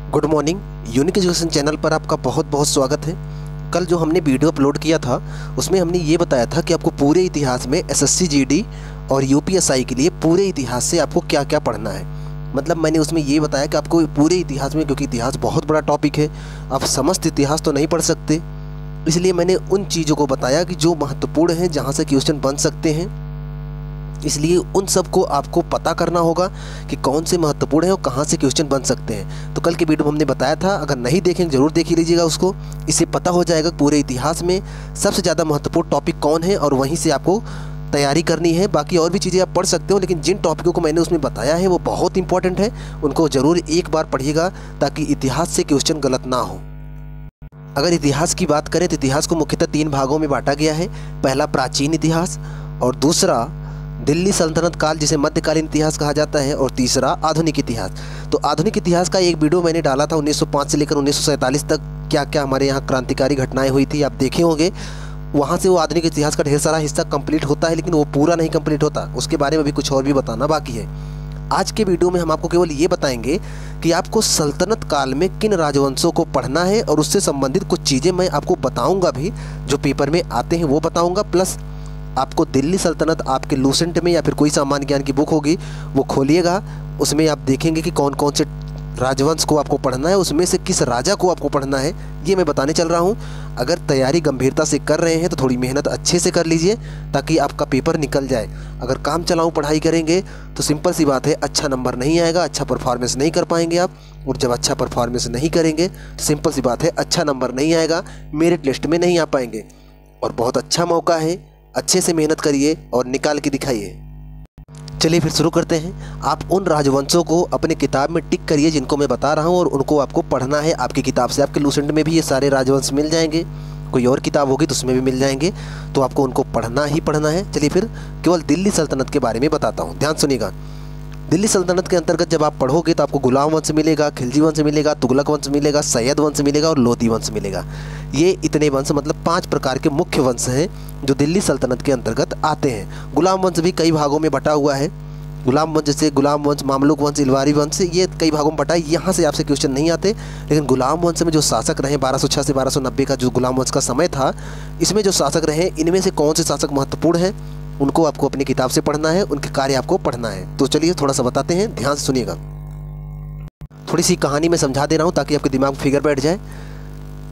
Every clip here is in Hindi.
Good morning. Unique education channel पर आपका बहुत बहुत स्वागत है। कल जो हमने वीडियो अपलोड किया था उसमें हमने ये बताया था कि आपको पूरे इतिहास में एसएससी जीडी और यूपीएसआई के लिए पूरे इतिहास से आपको क्या क्या पढ़ना है। मतलब मैंने उसमें ये बताया कि आपको पूरे इतिहास में, क्योंकि इतिहास बहुत बड़ा टॉपिक है, आप समस्त इतिहास तो नहीं पढ़ सकते, इसलिए मैंने उन चीज़ों को बताया कि जो महत्वपूर्ण हैं, जहाँ से क्वेश्चन बन सकते हैं। इसलिए उन सब को आपको पता करना होगा कि कौन से महत्वपूर्ण है और कहाँ से क्वेश्चन बन सकते हैं। तो कल के वीडियो में हमने बताया था, अगर नहीं देखेंगे जरूर देख ही लीजिएगा उसको। इससे पता हो जाएगा पूरे इतिहास में सबसे ज़्यादा महत्वपूर्ण टॉपिक कौन है और वहीं से आपको तैयारी करनी है। बाकी और भी चीज़ें आप पढ़ सकते हो, लेकिन जिन टॉपिकों को मैंने उसमें बताया है वो बहुत इंपॉर्टेंट है, उनको ज़रूर एक बार पढ़िएगा ताकि इतिहास से क्वेश्चन गलत ना हो। अगर इतिहास की बात करें तो इतिहास को मुख्यतः 3 भागों में बांटा गया है। पहला प्राचीन इतिहास, और दूसरा दिल्ली सल्तनत काल जिसे मध्यकालीन इतिहास कहा जाता है, और तीसरा आधुनिक इतिहास। तो आधुनिक इतिहास का एक वीडियो मैंने डाला था 1905 से लेकर 1947 तक क्या क्या हमारे यहाँ क्रांतिकारी घटनाएं हुई थी, आप देखे होंगे। वहाँ से वो आधुनिक इतिहास का ढेर सारा हिस्सा कंप्लीट होता है, लेकिन वो पूरा नहीं कंप्लीट होता, उसके बारे में भी कुछ और भी बताना बाकी है। आज के वीडियो में हम आपको केवल ये बताएंगे कि आपको सल्तनत काल में किन राजवंशों को पढ़ना है, और उससे संबंधित कुछ चीज़ें मैं आपको बताऊंगा भी, जो पेपर में आते हैं वो बताऊंगा। प्लस आपको दिल्ली सल्तनत आपके लूसेंट में या फिर कोई सामान्य ज्ञान की बुक होगी वो खोलिएगा, उसमें आप देखेंगे कि कौन कौन से राजवंश को आपको पढ़ना है, उसमें से किस राजा को आपको पढ़ना है, ये मैं बताने चल रहा हूँ। अगर तैयारी गंभीरता से कर रहे हैं तो थोड़ी मेहनत अच्छे से कर लीजिए ताकि आपका पेपर निकल जाए। अगर काम चलाऊँ पढ़ाई करेंगे तो सिंपल सी बात है, अच्छा नंबर नहीं आएगा, अच्छा परफॉर्मेंस नहीं कर पाएंगे आप। और जब अच्छा परफॉर्मेंस नहीं करेंगे तो सिंपल सी बात है, अच्छा नंबर नहीं आएगा, मेरिट लिस्ट में नहीं आ पाएंगे। और बहुत अच्छा मौका है, अच्छे से मेहनत करिए और निकाल के दिखाइए। चलिए फिर शुरू करते हैं। आप उन राजवंशों को अपने किताब में टिक करिए जिनको मैं बता रहा हूँ, और उनको आपको पढ़ना है आपकी किताब से। आपके लूसेंट में भी ये सारे राजवंश मिल जाएंगे, कोई और किताब होगी तो उसमें भी मिल जाएंगे, तो आपको उनको पढ़ना ही पढ़ना है। चलिए फिर केवल दिल्ली सल्तनत के बारे में बताता हूँ, ध्यान सुनिएगा। दिल्ली सल्तनत के अंतर्गत जब आप पढ़ोगे तो आपको गुलाम वंश मिलेगा, खिलजी वंश मिलेगा, तुगलक वंश मिलेगा, सैयद वंश मिलेगा और लोधी वंश मिलेगा। ये इतने वंश, मतलब 5 प्रकार के मुख्य वंश हैं जो दिल्ली सल्तनत के अंतर्गत आते हैं। गुलाम वंश भी कई भागों में बटा हुआ है। गुलाम वंश जैसे गुलाम वंश, मामलुक वंश, इलवारी वंश, ये कई भागों में बटा है। यहाँ से आपसे क्वेश्चन नहीं आते, लेकिन गुलाम वंश में जो शासक रहे 1206 से 1290 का जो गुलाम वंश का समय था, इसमें जो शासक रहे, इनमें से कौन से शासक महत्वपूर्ण हैं उनको आपको अपनी किताब से पढ़ना है, उनके कार्य आपको पढ़ना है। तो चलिए थोड़ा सा बताते हैं, ध्यान से सुनिएगा। थोड़ी सी कहानी में समझा दे रहा हूँ ताकि आपके दिमाग में फिगर बैठ जाए।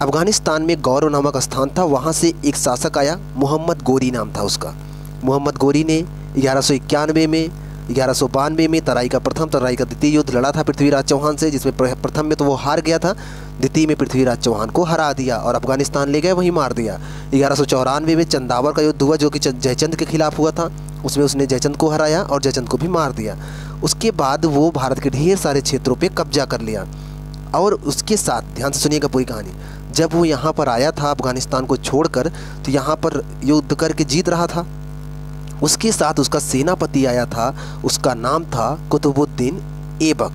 अफगानिस्तान में गौर नामक स्थान था, वहाँ से एक शासक आया, मोहम्मद गोरी नाम था उसका। मोहम्मद गोरी ने 1191 में, 1192 में तराई का द्वितीय युद्ध लड़ा था पृथ्वीराज चौहान से, जिसमें प्रथम में तो वो हार गया था, द्वितीय में पृथ्वीराज चौहान को हरा दिया और अफगानिस्तान ले गए, वहीं मार दिया। 1194 में चंदावर का युद्ध हुआ जो कि जयचंद के खिलाफ हुआ था, उसमें उसने जयचंद को हराया और जयचंद को भी मार दिया। उसके बाद वो भारत के ढेर सारे क्षेत्रों पर कब्जा कर लिया। और उसके साथ, ध्यान से सुनिएगा पूरी कहानी, जब वो यहाँ पर आया था अफगानिस्तान को छोड़कर, तो यहाँ पर युद्ध करके जीत रहा था। उसके साथ उसका सेनापति आया था, उसका नाम था कुतुबुद्दीन ऐबक।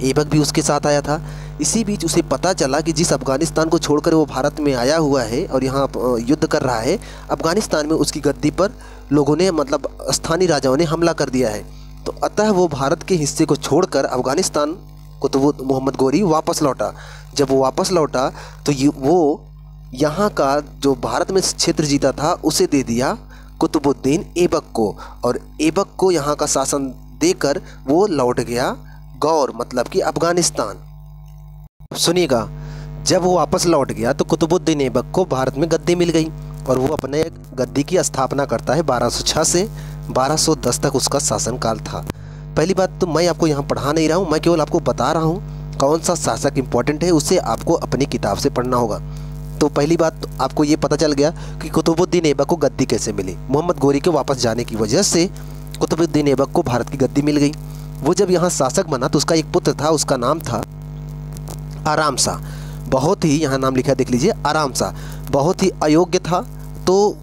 ऐबक भी उसके साथ आया था। इसी बीच उसे पता चला कि जिस अफगानिस्तान को छोड़कर वो भारत में आया हुआ है और यहाँ युद्ध कर रहा है, अफगानिस्तान में उसकी गद्दी पर लोगों ने, मतलब स्थानीय राजाओं ने हमला कर दिया है। तो अतः वो भारत के हिस्से को छोड़कर अफगानिस्तान मोहम्मद गोरी वापस लौटा। जब वो वापस लौटा तो वो यहाँ का जो भारत में क्षेत्र जीता था उसे दे दिया कुतुबुद्दीन ऐबक को, और ऐबक को यहाँ का शासन देकर वो लौट गया गौर, मतलब कि अफगानिस्तान। सुनिएगा, जब वो वापस लौट गया तो कुतुबुद्दीन ऐबक को भारत में गद्दी मिल गई और वो अपने गद्दी की स्थापना करता है। 1206 से 1210 तक उसका शासनकाल था। पहली बात तो मैं आपको यहाँ पढ़ा नहीं रहा हूँ, मैं केवल आपको बता रहा हूँ कौन सा शासक इंपॉर्टेंट है, उसे आपको अपनी किताब से पढ़ना होगा। तो पहली बात आपको ये पता चल गया कि कुतुबुद्दीन ऐबक को गद्दी कैसे मिली। मोहम्मद गोरी के वापस जाने की वजह से कुतुबुद्दीन ऐबक को भारत की गद्दी मिल गई। वो जब यहाँ शासक बना तो उसका एक पुत्र था, उसका नाम था आराम शाह। बहुत ही, यहाँ नाम लिखा देख लीजिए, आराम शाह बहुत ही अयोग्य था, तो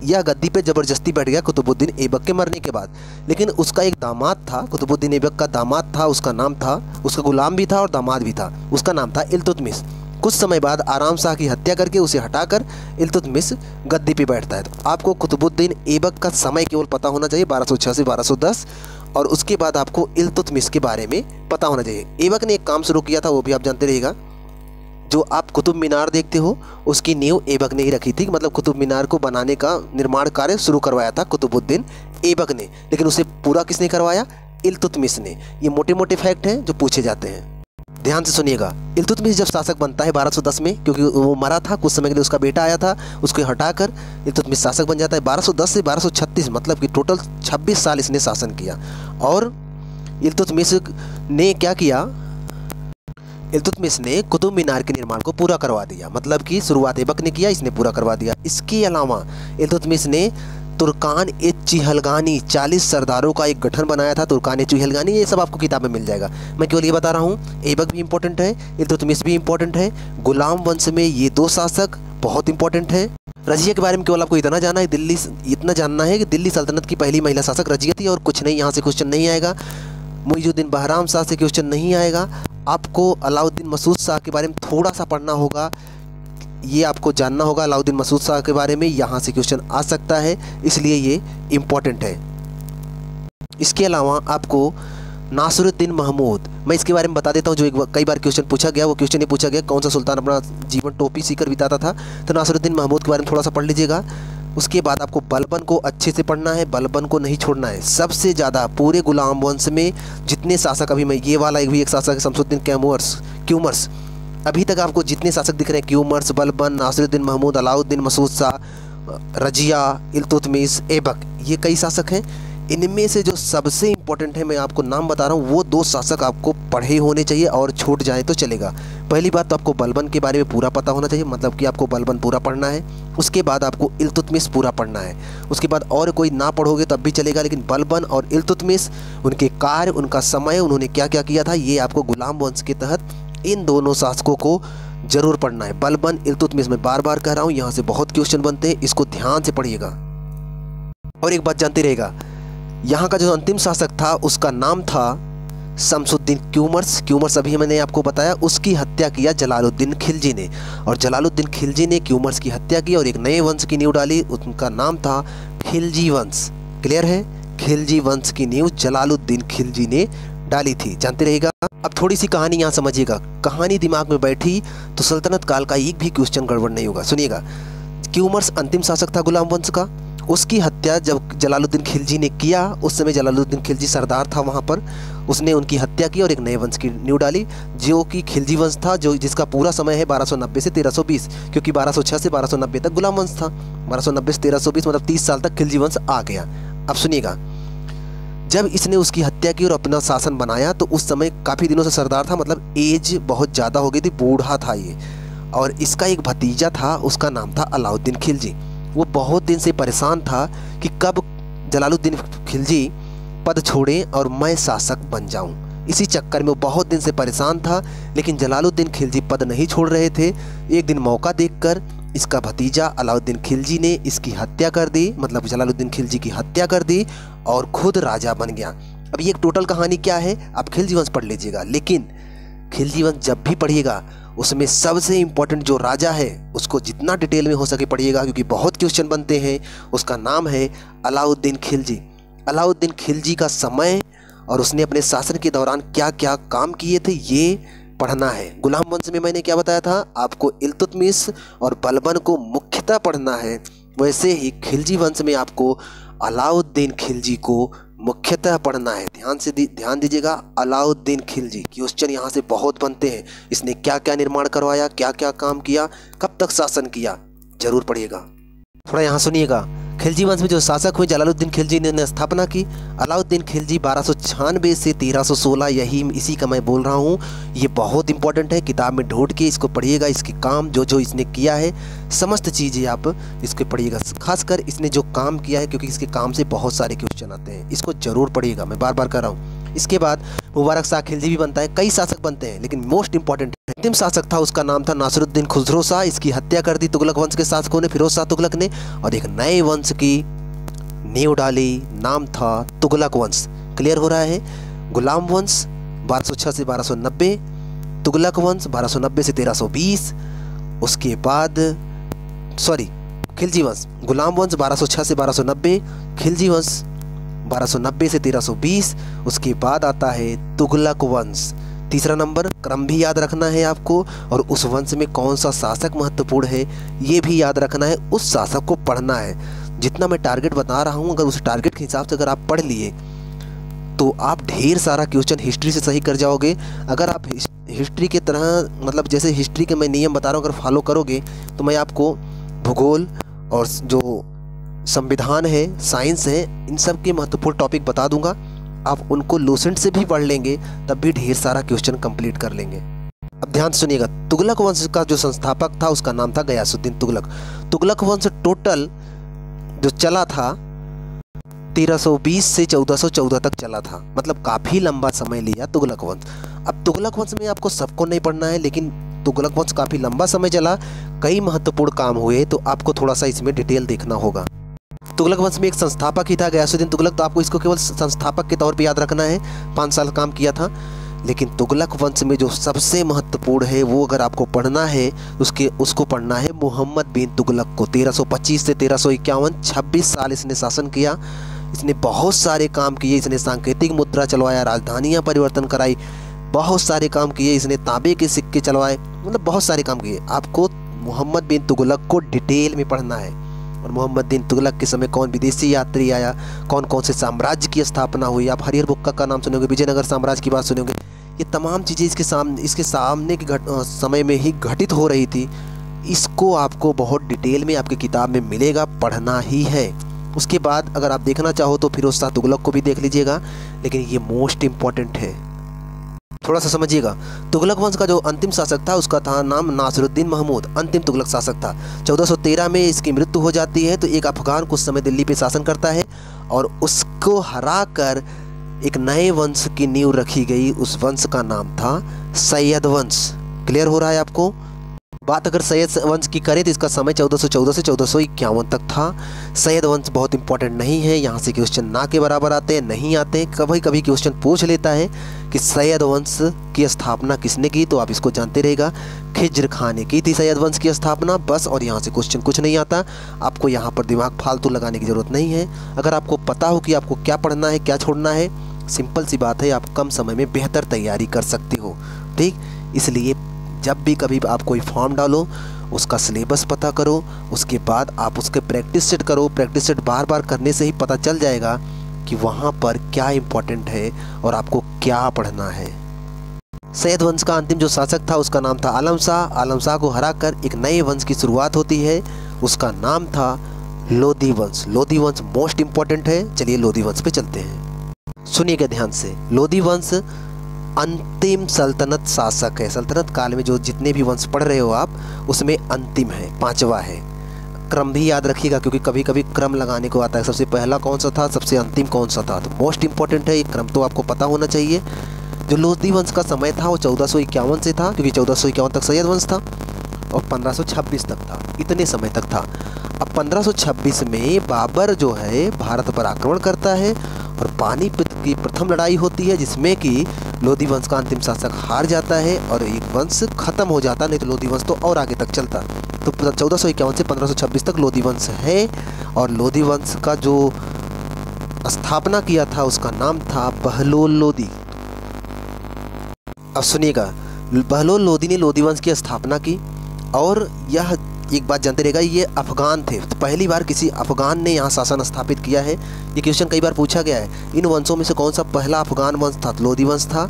यह गद्दी पे ज़बरदस्ती बैठ गया कुतुबुद्दीन ऐबक के मरने के बाद। लेकिन उसका एक दामाद था, कुतुबुद्दीन ऐबक का दामाद था, उसका नाम था, उसका गुलाम भी था और दामाद भी था, उसका नाम था इल्तुतमिश। कुछ समय बाद आराम शाह की हत्या करके उसे हटाकर इल्तुतमिश गद्दी पे बैठता है। तो आपको कुतुबुद्दीन ऐबक का समय केवल पता होना चाहिए, 1206 से 1210, और उसके बाद आपको इल्तुतमिश के बारे में पता होना चाहिए। ऐबक ने एक काम शुरू किया था, वो भी आप जानते रहिएगा। जो आप कुतुब मीनार देखते हो उसकी नींव ऐबक ने ही रखी थी, मतलब कुतुब मीनार को बनाने का निर्माण कार्य शुरू करवाया था कुतुबुद्दीन ऐबक ने, लेकिन उसे पूरा किसने करवाया? इल्तुतमिश ने। ये मोटे मोटे फैक्ट हैं जो पूछे जाते हैं, ध्यान से सुनिएगा। इल्तुतमिश जब शासक बनता है 1210 में, क्योंकि वो मरा था कुछ समय के लिए, उसका बेटा आया था, उसको हटाकर इल्तुतमिश शासक बन जाता है। 1210 से 1236 मतलब कि टोटल 26 साल इसने शासन किया। और इल्तुतमिश ने क्या किया? इल्तुतमिश ने कुतुब मीनार के निर्माण को पूरा करवा दिया, मतलब कि शुरुआत ऐबक ने किया, इसने पूरा करवा दिया। इसके अलावा इल्तुतमिश ने तुर्कान ए चिहलगानी 40 सरदारों का एक गठन बनाया था। तुर्कान ए चिहलगानी, ये सब आपको किताब में मिल जाएगा, मैं केवल ये बता रहा हूँ। ऐबक भी इंपॉर्टेंट है, इल्तुतमिश भी इंपॉर्टेंट है। गुलाम वंश में ये 2 शासक बहुत इंपॉर्टेंट है। रजिया के बारे में केवल आपको इतना जानना है, इतना जानना है कि दिल्ली सल्तनत की पहली महिला शासक रजिया थी, और कुछ नहीं। यहाँ से क्वेश्चन नहीं आएगा। मुइजुद्दीन बहराम शाह से क्वेश्चन नहीं आएगा। आपको अलाउद्दीन मसूद शाह के बारे में थोड़ा सा पढ़ना होगा, ये आपको जानना होगा अलाउद्दीन मसूद शाह के बारे में, यहाँ से क्वेश्चन आ सकता है, इसलिए ये इम्पोर्टेंट है। इसके अलावा आपको नासिरुद्दीन महमूद, मैं इसके बारे में बता देता हूँ, जो कई बार क्वेश्चन पूछा गया। वो क्वेश्चन ये पूछा गया कौन सा सुल्तान अपना जीवन टोपी सीकर बिताता था, तो नासिरुद्दीन महमूद के बारे में थोड़ा सा पढ़ लीजिएगा। उसके बाद आपको बलबन को अच्छे से पढ़ना है, बलबन को नहीं छोड़ना है। सबसे ज़्यादा पूरे गुलाम वंश में जितने शासक, अभी मैं ये वाला एक शासक है शमसुद्दीन क्यूमर्स, अभी तक आपको जितने शासक दिख रहे हैं, क्यूमर्स, बलबन, नासिरुद्दीन महमूद, अलाउद्दीन मसूद शाह, रजिया, इल्तुतमिश, ऐबक, ये कई शासक हैं। इनमें से जो सबसे इम्पोर्टेंट है, मैं आपको नाम बता रहा हूँ, वो 2 शासक आपको पढ़े होने चाहिए, और छूट जाए तो चलेगा। पहली बात तो आपको बलबन के बारे में पूरा पता होना चाहिए, मतलब कि आपको बलबन पूरा पढ़ना है। उसके बाद आपको इल्तुतमिश पूरा पढ़ना है। उसके बाद और कोई ना पढ़ोगे तब भी चलेगा, लेकिन बलबन और इल्तुतमिश, उनके कार्य, उनका समय, उन्होंने क्या क्या किया था, ये आपको गुलाम वंश के तहत इन दोनों शासकों को जरूर पढ़ना है। बलबन, इल्तुतमिश, मैं बार बार कह रहा हूँ, यहाँ से बहुत क्वेश्चन बनते हैं, इसको ध्यान से पढ़िएगा। और एक बात जानते रहेगा, यहाँ का जो अंतिम शासक था उसका नाम था शमसुद्दीन क्यूमर्स अभी मैंने आपको बताया। उसकी हत्या किया जलालुद्दीन खिलजी ने, और जलालुद्दीन खिलजी ने क्यूमर्स की हत्या की और एक नए वंश की नींव डाली, उनका नाम था खिलजी वंश। क्लियर है? खिलजी वंश की नींव जलालुद्दीन खिलजी ने डाली थी, जानते रहेगा। अब थोड़ी सी कहानी यहाँ समझिएगा, कहानी दिमाग में बैठी तो सल्तनत काल का एक भी क्वेश्चन गड़बड़ नहीं होगा। सुनिएगा, क्यूमर्स अंतिम शासक था गुलाम वंश का। उसकी हत्या जब जलालुद्दीन खिलजी ने किया, उस समय जलालुद्दीन खिलजी सरदार था वहाँ पर, उसने उनकी हत्या की और एक नए वंश की नींव डाली, जो कि खिलजी वंश था, जो जिसका पूरा समय है 1290 से 1320, क्योंकि 1206 से 1290 तक गुलाम वंश था। 1290 से 1320 मतलब 30 साल तक खिलजी वंश आ गया। अब सुनिएगा, जब इसने उसकी हत्या की और अपना शासन बनाया, तो उस समय काफ़ी दिनों से सरदार था, मतलब एज बहुत ज़्यादा हो गई थी, बूढ़ा था ये। और इसका एक भतीजा था, उसका नाम था अलाउद्दीन खिलजी। वो बहुत दिन से परेशान था कि कब जलालुद्दीन खिलजी पद छोड़े और मैं शासक बन जाऊं। इसी चक्कर में वो बहुत दिन से परेशान था, लेकिन जलालुद्दीन खिलजी पद नहीं छोड़ रहे थे। एक दिन मौका देखकर इसका भतीजा अलाउद्दीन खिलजी ने इसकी हत्या कर दी, मतलब जलालुद्दीन खिलजी की हत्या कर दी और खुद राजा बन गया। अब ये एक टोटल कहानी क्या है, आप खिलजी वंश पढ़ लीजिएगा, लेकिन खिलजी वंश जब भी पढ़िएगा उसमें सबसे इम्पोर्टेंट जो राजा है उसको जितना डिटेल में हो सके पढ़िएगा, क्योंकि बहुत क्वेश्चन बनते हैं। उसका नाम है अलाउद्दीन खिलजी। अलाउद्दीन खिलजी का समय और उसने अपने शासन के दौरान क्या क्या काम किए थे, ये पढ़ना है। गुलाम वंश में मैंने क्या बताया था, आपको इल्तुतमिश और बलबन को मुख्यतः पढ़ना है। वैसे ही खिलजी वंश में आपको अलाउद्दीन खिलजी को मुख्यतः पढ़ना है। ध्यान दीजिएगा, अलाउद्दीन खिलजी। क्वेश्चन यहाँ से बहुत बनते हैं, इसने क्या क्या निर्माण करवाया, क्या क्या काम किया, कब तक शासन किया, जरूर पढ़िएगा। थोड़ा यहाँ सुनिएगा, खिलजी वंश में जो शासक हुए जलालुद्दीन खिलजी ने स्थापना की। अलाउद्दीन खिलजी 1296 से 1316, इसी का मैं बोल रहा हूँ। ये बहुत इंपॉर्टेंट है, किताब में ढूंढ के इसको पढ़िएगा। इसके काम जो इसने किया है, समस्त चीज़ें आप इसको पढ़िएगा, खासकर इसने जो काम किया है, क्योंकि इसके काम से बहुत सारे क्वेश्चन आते हैं, इसको जरूर पढ़िएगा, मैं बार बार कर रहा हूँ। इसके बाद मुबारक शाह खिलजी भी बनता है, कई शासक बनते हैं, लेकिन मोस्ट इंपॉर्टेंट अंतिम शासक था, उसका नाम था नासिरुद्दीन खुसरो शाह। इसकी हत्या कर दी तुगलक वंश के शासकों ने, फिरोज शाह तुगलक ने, और एक नए वंश की नींव डाली, नाम था तुगलक वंश। क्लियर हो रहा है? गुलाम वंश 1206 से 1290, तुगलक वंश 1290 से 1320, उसके बाद खिलजी वंश, गुलाम वंश 1206 से 1290, खिलजी वंश 1290 से 1320। उसके बाद आता है तुगलक वंश, तीसरा नंबर। क्रम भी याद रखना है आपको, और उस वंश में कौन सा शासक महत्वपूर्ण है ये भी याद रखना है, उस शासक को पढ़ना है। जितना मैं टारगेट बता रहा हूँ, अगर उस टारगेट के हिसाब से अगर आप पढ़ लिए तो आप ढेर सारा क्वेश्चन हिस्ट्री से सही कर जाओगे। अगर आप हिस्ट्री के तरह, मतलब जैसे हिस्ट्री के मैं नियम बता रहा हूँ, अगर फॉलो करोगे तो मैं आपको भूगोल और जो संविधान है, साइंस है, इन सब के महत्वपूर्ण टॉपिक बता दूंगा। आप उनको लूसेंट से भी पढ़ लेंगे तब भी ढेर सारा क्वेश्चन कंप्लीट कर लेंगे। अब ध्यान सुनिएगा, तुगलक वंश का जो संस्थापक था उसका नाम था गयासुद्दीन तुगलक। तुगलक वंश टोटल जो चला था 1320 से 1414 तक चला था, मतलब काफ़ी लंबा समय लिया तुगलक वंश। अब तुगलक वंश में आपको सबको नहीं पढ़ना है, लेकिन तुगलक वंश काफ़ी लंबा समय चला, कई महत्वपूर्ण काम हुए, तो आपको थोड़ा सा इसमें डिटेल देखना होगा। तुगलक वंश में एक संस्थापक ही था गयासुद्दीन तुगलक, तो आपको इसको केवल संस्थापक के तौर पे याद रखना है, 5 साल काम किया था। लेकिन तुगलक वंश में जो सबसे महत्वपूर्ण है वो अगर आपको पढ़ना है उसको पढ़ना है मोहम्मद बिन तुगलक को। 1325 से 1351, 26 साल इसने शासन किया। इसने बहुत सारे काम किए, इसने सांकेतिक मुद्रा चलवाया, राजधानियाँ परिवर्तन कराई, बहुत सारे काम किए, इसने तांबे के सिक्के चलवाए, मतलब बहुत सारे काम किए। आपको मोहम्मद बिन तुगलक को डिटेल में पढ़ना है, और मोहम्मद बिन तुगलक के समय कौन विदेशी यात्री आया, कौन कौन से साम्राज्य की स्थापना हुई। आप हरिहर बुक्का का नाम सुनोगे, विजयनगर साम्राज्य की बात सुनोगे, ये तमाम चीज़ें इसके सामने के समय में ही घटित हो रही थी। इसको आपको बहुत डिटेल में आपकी किताब में मिलेगा, पढ़ना ही है। उसके बाद अगर आप देखना चाहो तो फिरोज शाह तुगलक को भी देख लीजिएगा, लेकिन ये मोस्ट इम्पॉर्टेंट है, थोड़ा सा समझिएगा। तुगलक वंश का जो अंतिम शासक था उसका था नाम नासिरुद्दीन महमूद, अंतिम तुगलक शासक था। 1413 में इसकी मृत्यु हो जाती है, तो एक अफगान कुछ समय दिल्ली पे शासन करता है, और उसको हराकर एक नए वंश की नींव रखी गई। उस वंश का नाम था सैयद वंश। क्लियर हो रहा है आपको? बात अगर सैयद वंश की करें तो इसका समय 1414 से 1451 तक था। सैयद वंश बहुत इंपॉर्टेंट नहीं है, यहाँ से क्वेश्चन ना के बराबर आते हैं, नहीं आते हैं। कभी कभी क्वेश्चन पूछ लेता है कि सैयद वंश की स्थापना किसने की, तो आप इसको जानते रहेगा, खिज्र खां ने की थी सैयद वंश की स्थापना, बस। और यहाँ से क्वेश्चन कुछ नहीं आता, आपको यहाँ पर दिमाग फालतू लगाने की ज़रूरत नहीं है। अगर आपको पता हो कि आपको क्या पढ़ना है, क्या छोड़ना है, सिंपल सी बात है, आप कम समय में बेहतर तैयारी कर सकते हो। ठीक, इसलिए जब भी कभी आप कोई फॉर्म डालो, उसका सिलेबस पता करो, उसके बाद आप उसके प्रैक्टिस सेट करो। प्रैक्टिस सेट बार बार करने से ही पता चल जाएगा कि वहाँ पर क्या इम्पोर्टेंट है और आपको क्या पढ़ना है। सैयद वंश का अंतिम जो शासक था उसका नाम था आलम शाह। आलम शाह को हराकर एक नए वंश की शुरुआत होती है, उसका नाम था लोधी वंश। लोधी वंश मोस्ट इम्पॉर्टेंट है। चलिए लोधी वंश पे चलते हैं, सुनिएगा ध्यान से। लोधी वंश अंतिम सल्तनत शासक है। सल्तनत काल में जो जितने भी वंश पढ़ रहे हो आप, उसमें अंतिम है, 5वां है। क्रम भी याद रखिएगा, क्योंकि कभी कभी क्रम लगाने को आता है, सबसे पहला कौन सा था, सबसे अंतिम कौन सा था, तो मोस्ट इंपॉर्टेंट है, ये क्रम तो आपको पता होना चाहिए। जो लोधी वंश का समय था वो 1451 से था, क्योंकि 1451 तक सैयद वंश था, और 1526 तक था, इतने समय तक था। अब 1526 में बाबर जो है भारत पर आक्रमण करता है, और पानीपत की प्रथम लड़ाई होती है, जिसमें कि लोधी वंश का अंतिम शासक हार जाता है और एक वंश खत्म हो जाता, नहीं तो लोधी वंश तो और आगे तक चलता। तो 1451 से 1526 तक लोधी वंश है, और लोधी वंश का जो स्थापना किया था उसका नाम था बहलोल लोधी। अब सुनिएगा, बहलोल लोधी ने लोधी वंश की स्थापना की, और यह एक बात जानते रहेगा, ये अफगान थे, तो पहली बार किसी अफगान ने यहाँ शासन स्थापित किया है। ये क्वेश्चन कई बार पूछा गया है, इन वंशों में से कौन सा पहला अफगान वंश था, लोधी वंश था,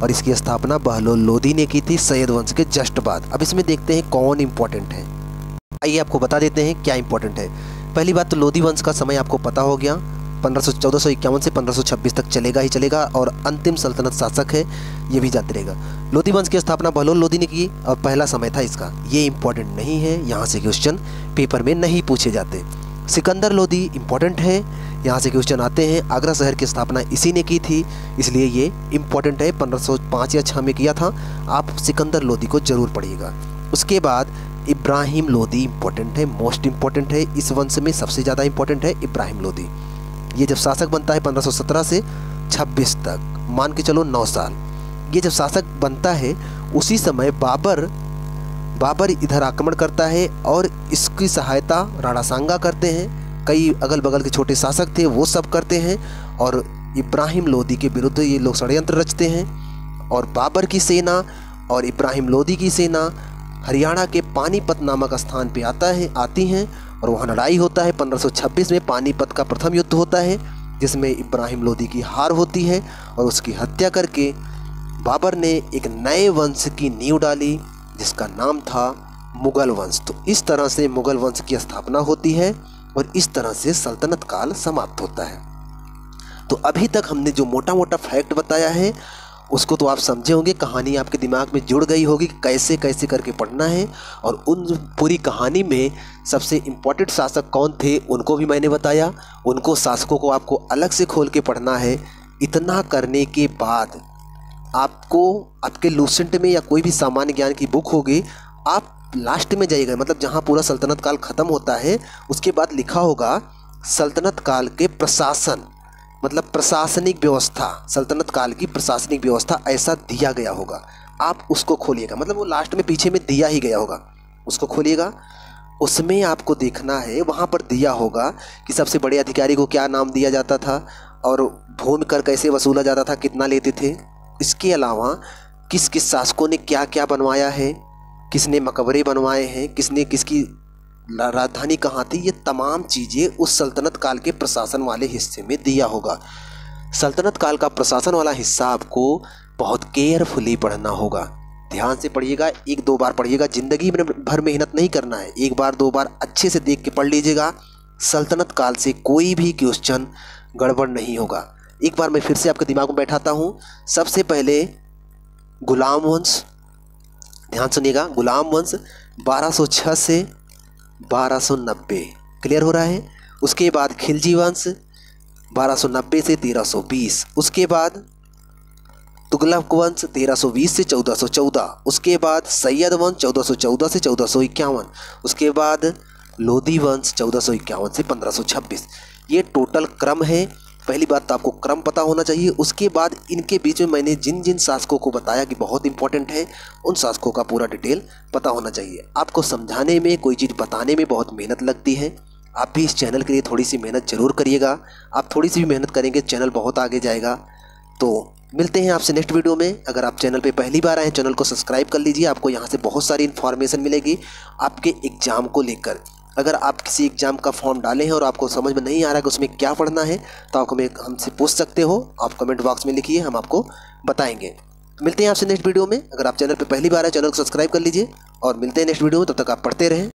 और इसकी स्थापना बहलोल लोधी ने की थी सैयद वंश के जस्ट बाद। अब इसमें देखते हैं कौन इंपॉर्टेंट है, आइए आपको बता देते हैं क्या इंपॉर्टेंट है। पहली बात तो लोधी वंश का समय आपको पता हो गया, 1451 से 1526 तक चलेगा ही चलेगा, और अंतिम सल्तनत शासक है, ये भी जानते रहेगा। लोधी वंश की स्थापना बहलोल लोधी ने की, और पहला समय था इसका। ये इंपॉर्टेंट नहीं है, यहाँ से क्वेश्चन पेपर में नहीं पूछे जाते। सिकंदर लोधी इंपॉर्टेंट है, यहाँ से क्वेश्चन आते हैं। आगरा शहर की स्थापना इसी ने की थी, इसलिए ये इंपॉर्टेंट है, 1505 या 6 में किया था। आप सिकंदर लोधी को जरूर पढ़िएगा। उसके बाद इब्राहिम लोधी इंपॉर्टेंट है, मोस्ट इंपॉर्टेंट है, इस वंश में सबसे ज़्यादा इंपॉर्टेंट है इब्राहिम लोधी। ये जब शासक बनता है 1517 से 26 तक, मान के चलो 9 साल। ये जब शासक बनता है उसी समय बाबर इधर आक्रमण करता है, और इसकी सहायता राणा सांगा करते हैं, कई अगल बगल के छोटे शासक थे वो सब करते हैं, और इब्राहिम लोदी के विरुद्ध ये लोग षड्यंत्र रचते हैं। और बाबर की सेना और इब्राहिम लोदी की सेना हरियाणा के पानीपत नामक स्थान पे आती हैं और वहाँ लड़ाई होता है। 1526 में पानीपत का प्रथम युद्ध होता है, जिसमें इब्राहिम लोदी की हार होती है और उसकी हत्या करके बाबर ने एक नए वंश की नींव डाली, जिसका नाम था मुगल वंश। तो इस तरह से मुगल वंश की स्थापना होती है और इस तरह से सल्तनत काल समाप्त होता है। तो अभी तक हमने जो मोटा मोटा फैक्ट बताया है उसको तो आप समझे होंगे, कहानी आपके दिमाग में जुड़ गई होगी कि कैसे कैसे करके पढ़ना है। और उन पूरी कहानी में सबसे इम्पोर्टेंट शासक कौन थे उनको भी मैंने बताया, उनको शासकों को आपको अलग से खोल के पढ़ना है। इतना करने के बाद आपको आपके लूसेंट में या कोई भी सामान्य ज्ञान की बुक होगी, आप लास्ट में जाइएगा, मतलब जहाँ पूरा सल्तनत काल ख़त्म होता है उसके बाद लिखा होगा सल्तनत काल के प्रशासन, मतलब प्रशासनिक व्यवस्था, सल्तनत काल की प्रशासनिक व्यवस्था ऐसा दिया गया होगा। आप उसको खोलिएगा, मतलब वो लास्ट में पीछे में दिया ही गया होगा, उसको खोलिएगा। उसमें आपको देखना है, वहाँ पर दिया होगा कि सबसे बड़े अधिकारी को क्या नाम दिया जाता था और भूमि कर कैसे वसूला जाता था, कितना लेते थे। इसके अलावा किस किस शासकों ने क्या क्या बनवाया है, किसने मकबरे बनवाए हैं, किसने किसकी राजधानी कहाँ थी, ये तमाम चीज़ें उस सल्तनत काल के प्रशासन वाले हिस्से में दिया होगा। सल्तनत काल का प्रशासन वाला हिस्सा आपको बहुत केयरफुली पढ़ना होगा, ध्यान से पढ़िएगा, एक दो बार पढ़िएगा, ज़िंदगी में भर मेहनत नहीं करना है, एक बार दो बार अच्छे से देख के पढ़ लीजिएगा। सल्तनत काल से कोई भी क्वेश्चन गड़बड़ नहीं होगा। एक बार मैं फिर से आपके दिमाग में बैठाता हूँ। सबसे पहले गुलाम वंश, ध्यान सुनिएगा, गुलाम वंश 1206 से 1290, क्लियर हो रहा है। उसके बाद खिलजी वंश 1290 से 1320, उसके बाद तुगलक वंश 1320 से 1414, उसके बाद सैयद वंश 1414 से 1451, उसके बाद लोधी वंश 1451 से 1526। ये टोटल क्रम है। पहली बात तो आपको क्रम पता होना चाहिए। उसके बाद इनके बीच में मैंने जिन जिन शासकों को बताया कि बहुत इंपॉर्टेंट है, उन शासकों का पूरा डिटेल पता होना चाहिए। आपको समझाने में, कोई चीज़ बताने में बहुत मेहनत लगती है। आप भी इस चैनल के लिए थोड़ी सी मेहनत ज़रूर करिएगा। आप थोड़ी सी भी मेहनत करेंगे, चैनल बहुत आगे जाएगा। तो मिलते हैं आपसे नेक्स्ट वीडियो में। अगर आप चैनल पे पहली बार आए हैं, चैनल को सब्सक्राइब कर लीजिए, आपको यहाँ से बहुत सारी इन्फॉर्मेशन मिलेगी आपके एग्ज़ाम को लेकर। अगर आप किसी एग्ज़ाम का फॉर्म डाले हैं और आपको समझ में नहीं आ रहा है कि उसमें क्या पढ़ना है, तो आप हमें हमसे पूछ सकते हो। आप कमेंट बॉक्स में लिखिए, हम आपको बताएंगे। मिलते हैं आपसे नेक्स्ट वीडियो में। अगर आप चैनल पे पहली बार आए, चैनल को सब्सक्राइब कर लीजिए और मिलते हैं नेक्स्ट वीडियो में। तब तक आप पढ़ते रहें।